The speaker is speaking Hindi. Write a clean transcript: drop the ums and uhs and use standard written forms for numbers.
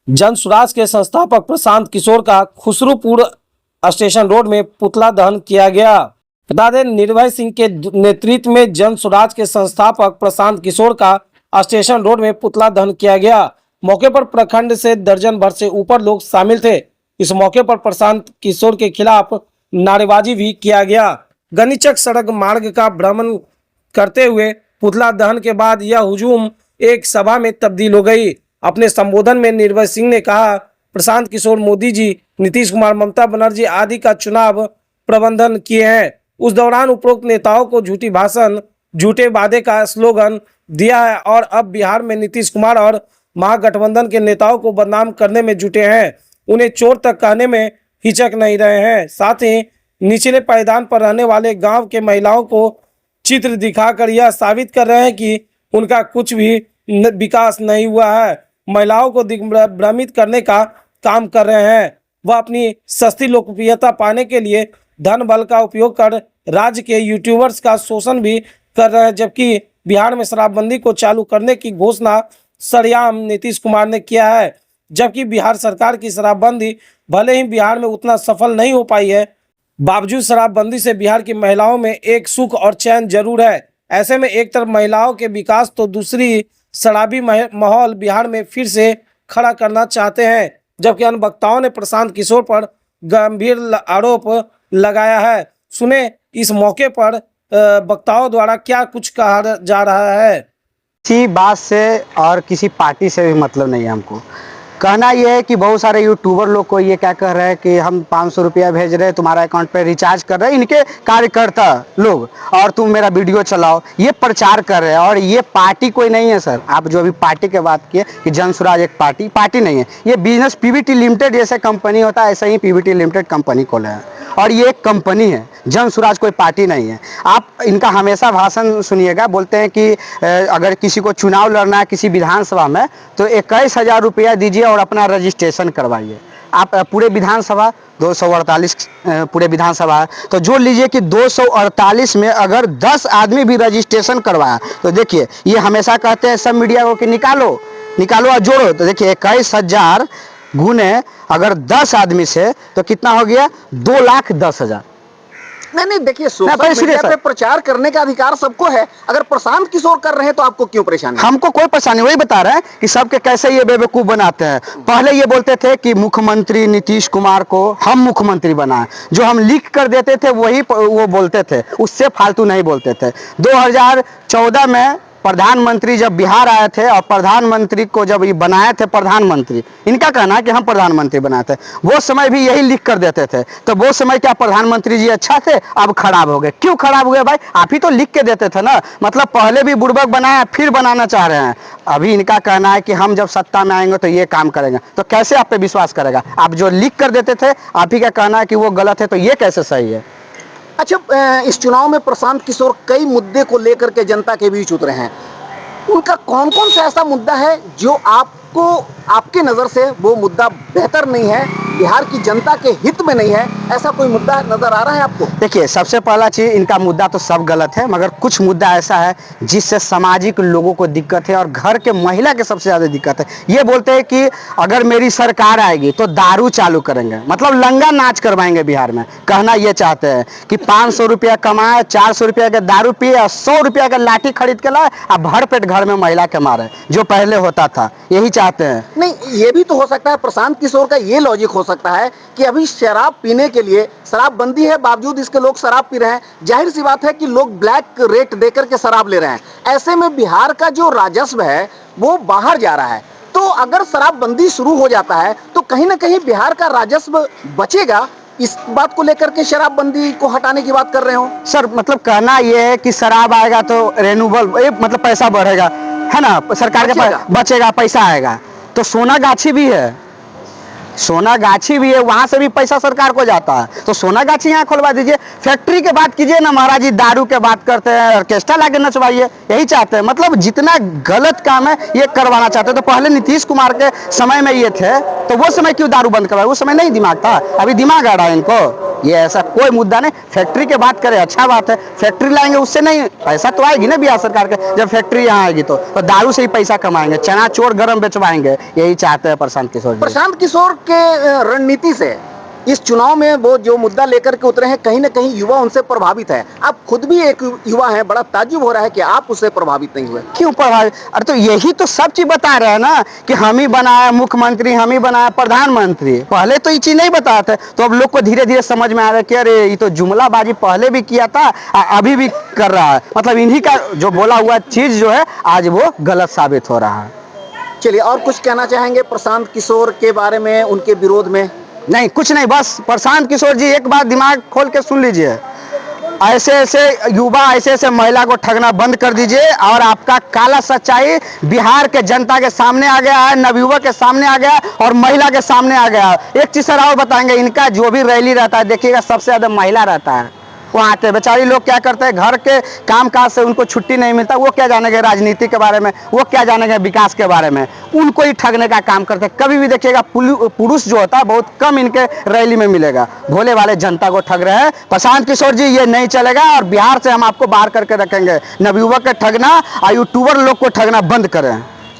जन स्वराज के संस्थापक प्रशांत किशोर का खुसरूपुर स्टेशन रोड में पुतला दहन किया गया। बता दें, निर्भय सिंह के नेतृत्व में जन स्वराज के संस्थापक प्रशांत किशोर का स्टेशन रोड में पुतला दहन किया गया। मौके पर प्रखंड से दर्जन भर से ऊपर लोग शामिल थे। इस मौके पर प्रशांत किशोर के खिलाफ नारेबाजी भी किया गया। गनीचक सड़क मार्ग का भ्रमण करते हुए पुतला दहन के बाद यह हुजूम एक सभा में तब्दील हो गई। अपने संबोधन में निर्भय सिंह ने कहा, प्रशांत किशोर मोदी जी, नीतीश कुमार, ममता बनर्जी आदि का चुनाव प्रबंधन किए हैं। उस दौरान उपरोक्त नेताओं को झूठी भाषण, झूठे वादे का स्लोगन दिया है और अब बिहार में नीतीश कुमार और महागठबंधन के नेताओं को बदनाम करने में जुटे हैं। उन्हें चोर तक कहने में हिचक नहीं रहे हैं। साथ ही निचले पायदान पर रहने वाले गांव के महिलाओं को चित्र दिखाकर यह साबित कर रहे हैं कि उनका कुछ भी विकास नहीं हुआ है। महिलाओं को दिग्भ्रमित करने का काम कर रहे हैं। वह अपनी सस्ती लोकप्रियता पाने के लिए धन बल का उपयोग कर राज्य के यूट्यूबर्स का शोषण भी कर रहे हैं। जबकि बिहार में शराबबंदी को चालू करने की घोषणा सरेआम नीतीश कुमार ने किया है। जबकि बिहार सरकार की शराबबंदी भले ही बिहार में उतना सफल नहीं हो पाई है, बावजूद शराबबंदी से बिहार की महिलाओं में एक सुख और चैन जरूर है। ऐसे में एक तरफ महिलाओं के विकास तो दूसरी शराबी माहौल बिहार में फिर से खड़ा करना चाहते हैं। जबकि अन्य वक्ताओं ने प्रशांत किशोर पर गंभीर आरोप लगाया है। सुने इस मौके पर वक्ताओं द्वारा क्या कुछ कहा जा रहा है। किसी बात से और किसी पार्टी से भी मतलब नहीं है। हमको कहना यह है कि बहुत सारे यूट्यूबर लोग को ये क्या कह रहे हैं कि हम 500 रुपया भेज रहे हैं, तुम्हारा अकाउंट पे रिचार्ज कर रहे हैं इनके कार्यकर्ता लोग, और तुम मेरा वीडियो चलाओ, ये प्रचार कर रहे हैं। और ये पार्टी कोई नहीं है सर। आप जो अभी पार्टी की बात किए कि जन स्वराज एक पार्टी नहीं है। ये बिजनेस पीवीटी लिमिटेड जैसे कंपनी होता है, ऐसे ही पीवीटी लिमिटेड कंपनी खोले हैं और ये एक कंपनी है। जन स्वराज कोई पार्टी नहीं है। आप इनका हमेशा भाषण सुनिएगा, बोलते हैं कि अगर किसी को चुनाव लड़ना है किसी विधानसभा में तो 21,000 रुपया दीजिए और अपना रजिस्ट्रेशन करवाइए। आप पूरे विधानसभा 248 पूरे विधानसभा है, तो जो लीजिए कि 248 में अगर 10 आदमी भी रजिस्ट्रेशन करवाया तो देखिए, ये हमेशा कहते हैं सब मीडिया को कि निकालो और जोड़ो, तो देखिए 21,000 गुने अगर 10 आदमी से तो कितना हो गया, 2,10,000। नहीं देखिए, सोशल मीडिया पे प्रचार करने का अधिकार सबको है। अगर प्रशांत किशोर कर रहे हैं तो आपको क्यों परेशानी? हमको कोई परेशानी, वही बता रहे हैं कि सबके कैसे ये बेवकूफ बनाते हैं। पहले ये बोलते थे कि मुख्यमंत्री नीतीश कुमार को हम मुख्यमंत्री बनाए, जो हम लिख कर देते थे वही वो बोलते थे, उससे फालतू नहीं बोलते थे। 2014 में प्रधानमंत्री जब बिहार आए थे और प्रधानमंत्री को जब ये बनाए थे प्रधानमंत्री, इनका कहना है कि हम प्रधानमंत्री बनाए थे, वो समय भी यही लिख कर देते थे। तो वो समय क्या प्रधानमंत्री जी अच्छा थे? अब खराब हो गए। क्यों खराब हुए भाई? आप ही तो लिख के देते थे ना। मतलब पहले भी बुड़बक बनाया, फिर बनाना चाह रहे हैं। अभी इनका कहना है कि हम जब सत्ता में आएंगे तो ये काम करेंगे, तो कैसे आप पे विश्वास करेगा? आप जो लिख कर देते थे, आप ही का कहना है कि वो गलत है, तो ये कैसे सही है? अच्छा, इस चुनाव में प्रशांत किशोर कई मुद्दे को लेकर के जनता के बीच उतरे हैं। उनका कौन कौन सा ऐसा मुद्दा है जो आपको, आपके नज़र से वो मुद्दा बेहतर नहीं है, बिहार की जनता के हित में नहीं है, ऐसा कोई मुद्दा नजर आ रहा है आपको? देखिए, सबसे पहला चीज, इनका मुद्दा तो सब गलत है, मगर कुछ मुद्दा ऐसा है जिससे सामाजिक लोगों को दिक्कत है और घर के महिला के सबसे ज्यादा दिक्कत है। ये बोलते हैं कि अगर मेरी सरकार आएगी तो दारू चालू करेंगे, मतलब लंगा नाच करवाएंगे बिहार में। कहना ये चाहते हैं कि 500 रुपया कमाए, 400 रुपया का दारू पिए और 100 रुपया का लाठी खरीद के लाए और भर पेट घर में महिला के मारे, जो पहले होता था। यही चाहते हैं। नहीं, ये भी तो हो सकता है, प्रशांत किशोर का ये लॉजिक हो सकता है कि अभी शराब पीने के लिए, शराबबंदी है बावजूद इसके लोग शराब पी रहे हैं। जाहिर सी बात है कि लोग ब्लैक रेट देकर के शराब ले रहे हैं। ऐसे में बिहार का जो राजस्व है वो बाहर जा रहा है। तो अगर शराबबंदी शुरू हो जाता है तो कहीं ना कहीं बिहार का राजस्व बचेगा। इस बात को लेकर के शराबबंदी को हटाने की बात कर रहे हो सर? मतलब कहना यह है कि शराब आएगा तो रेन्यूबल, मतलब पैसा बढ़ेगा, है ना, सरकार के पास बचेगा, पैसा आएगा। तो सोनागाछी भी है, सोनागाछी भी है, वहां से भी पैसा सरकार को जाता है। तो सोनागाछी यहाँ खोलवा दीजिए। फैक्ट्री के बात कीजिए ना महाराज जी, दारू के बात करते हैं, ऑर्केस्ट्रा लाके नचवाइए, यही चाहते हैं। मतलब जितना गलत काम है ये करवाना चाहते हैं। तो पहले नीतीश कुमार के समय में ये थे, तो वो समय क्यों दारू बंद करवाए? वो समय नहीं दिमाग था, अभी दिमाग आ रहा है इनको। ये ऐसा कोई मुद्दा नहीं। फैक्ट्री की बात करें, अच्छा बात है, फैक्ट्री लाएंगे उससे नहीं पैसा तो आएगी ना बिहार सरकार के। जब फैक्ट्री यहाँ आएगी तो दारू से ही पैसा कमाएंगे, चना चोर गरम बेचवाएंगे, यही चाहते हैं प्रशांत किशोर जी। प्रशांत किशोर के रणनीति से इस चुनाव में वो जो मुद्दा लेकर के उतरे हैं, कहीं ना कहीं युवा उनसे प्रभावित है। आप खुद भी एक युवा हैं, बड़ा ताज्जुब हो रहा है कि आप उससे प्रभावित नहीं हुए। क्यों प्रभावित? अरे तो यही तो सब चीज बता रहे हैं ना कि हम ही बनाया मुख्यमंत्री, हम ही बनाया प्रधानमंत्री। पहले तो ये चीज नहीं बताया था, तो अब लोग को धीरे धीरे समझ में आ रहा है कि अरे ये तो जुमलाबाजी पहले भी किया था, अभी भी कर रहा है। मतलब इन्हीं का जो बोला हुआ चीज जो है आज वो गलत साबित हो रहा है। चलिए, और कुछ कहना चाहेंगे प्रशांत किशोर के बारे में, उनके विरोध में? नहीं, कुछ नहीं, बस प्रशांत किशोर जी एक बार दिमाग खोल के सुन लीजिए, ऐसे ऐसे युवा, ऐसे ऐसे महिला को ठगना बंद कर दीजिए और आपका काला सच्चाई बिहार के जनता के सामने आ गया है, नवयुवक के सामने आ गया है और महिला के सामने आ गया है। एक चीज सर और बताएंगे, इनका जो भी रैली रहता है देखिएगा सबसे ज्यादा महिला रहता है। वहाँ आते बेचारी लोग क्या करते हैं, घर के काम काज से उनको छुट्टी नहीं मिलता, वो क्या जानेंगे राजनीति के बारे में, वो क्या जानेंगे विकास के बारे में, उनको ही ठगने का काम करते हैं। कभी भी देखिएगा पुरुष जो होता है बहुत कम इनके रैली में मिलेगा, भोले वाले जनता को ठग रहे हैं। प्रशांत किशोर जी ये नहीं चलेगा और बिहार से हम आपको बाहर करके रखेंगे। नवयुवक के ठगना और यूट्यूबर लोग को ठगना बंद करें।